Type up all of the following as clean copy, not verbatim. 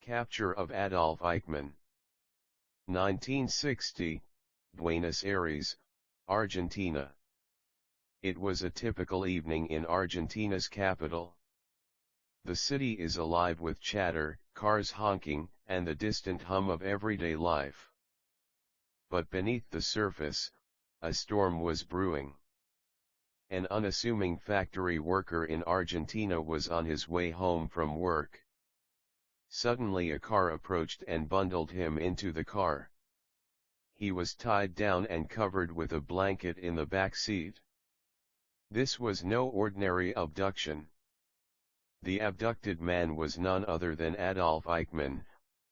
Capture of Adolf Eichmann. 1960, Buenos Aires, Argentina. It was a typical evening in Argentina's capital. The city is alive with chatter, cars honking, and the distant hum of everyday life. But beneath the surface, a storm was brewing. An unassuming factory worker in Argentina was on his way home from work. Suddenly a car approached and bundled him into the car. He was tied down and covered with a blanket in the back seat. This was no ordinary abduction. The abducted man was none other than Adolf Eichmann,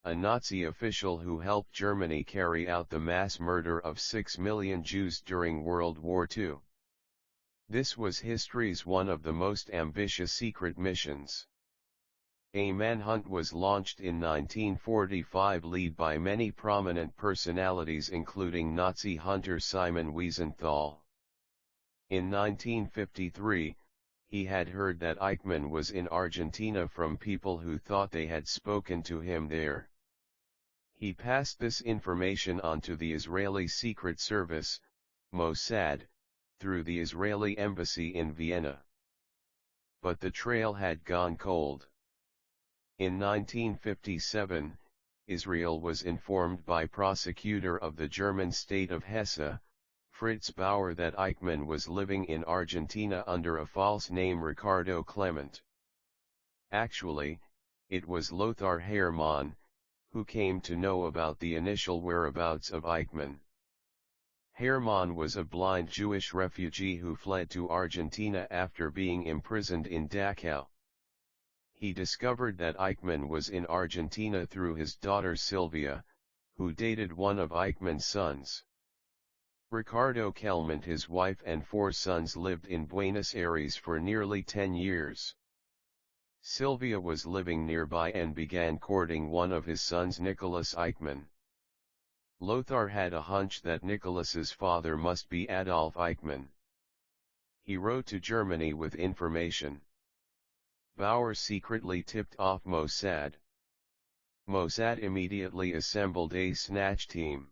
a Nazi official who helped Germany carry out the mass murder of 6 million Jews during World War II. This was history's one of the most ambitious secret missions. A manhunt was launched in 1945 led by many prominent personalities including Nazi hunter Simon Wiesenthal. In 1953, he had heard that Eichmann was in Argentina from people who thought they had spoken to him there. He passed this information on to the Israeli Secret Service, Mossad, through the Israeli embassy in Vienna. But the trail had gone cold. In 1957, Israel was informed by prosecutor of the German state of Hesse, Fritz Bauer, that Eichmann was living in Argentina under a false name Ricardo Clement. Actually, it was Lothar Hermann, who came to know about the initial whereabouts of Eichmann. Hermann was a blind Jewish refugee who fled to Argentina after being imprisoned in Dachau. He discovered that Eichmann was in Argentina through his daughter Sylvia, who dated one of Eichmann's sons. Ricardo Clement, his wife and 4 sons lived in Buenos Aires for nearly 10 years. Sylvia was living nearby and began courting one of his sons, Nicholas Eichmann. Lothar had a hunch that Nicholas's father must be Adolf Eichmann. He wrote to Germany with information. Bauer secretly tipped off Mossad. Mossad immediately assembled a Snatch Team.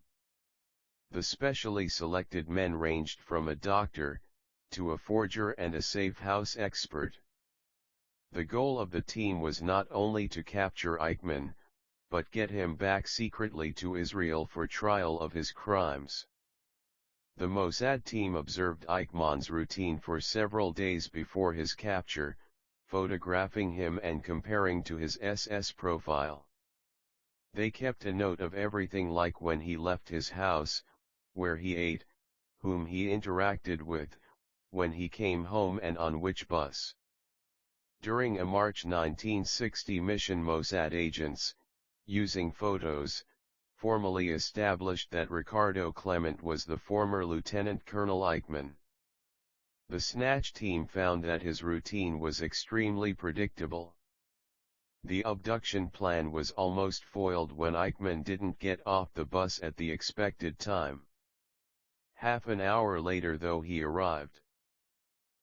The specially selected men ranged from a doctor, to a forger and a safe house expert. The goal of the team was not only to capture Eichmann, but get him back secretly to Israel for trial of his crimes. The Mossad team observed Eichmann's routine for several days before his capture, photographing him and comparing to his SS profile. They kept a note of everything, like when he left his house, where he ate, whom he interacted with, when he came home and on which bus. During a March 1960 mission, Mossad agents, using photos, formally established that Ricardo Clement was the former Lieutenant Colonel Eichmann. The Snatch Team found that his routine was extremely predictable. The abduction plan was almost foiled when Eichmann didn't get off the bus at the expected time. Half an hour later, though, he arrived.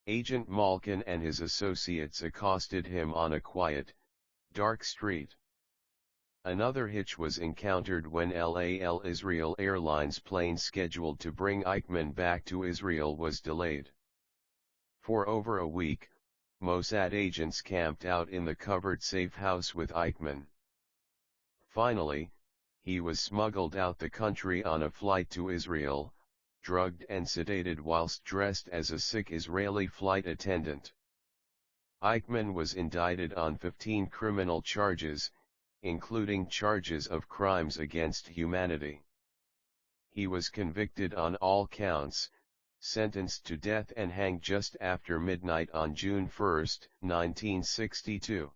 Agent Malkin and his associates accosted him on a quiet, dark street. Another hitch was encountered when LAL Israel Airlines plane scheduled to bring Eichmann back to Israel was delayed. For over a week, Mossad agents camped out in the covered safe house with Eichmann. Finally, he was smuggled out the country on a flight to Israel, drugged and sedated whilst dressed as a sick Israeli flight attendant. Eichmann was indicted on 15 criminal charges, including charges of crimes against humanity. He was convicted on all counts, sentenced to death and hanged just after midnight on June 1, 1962.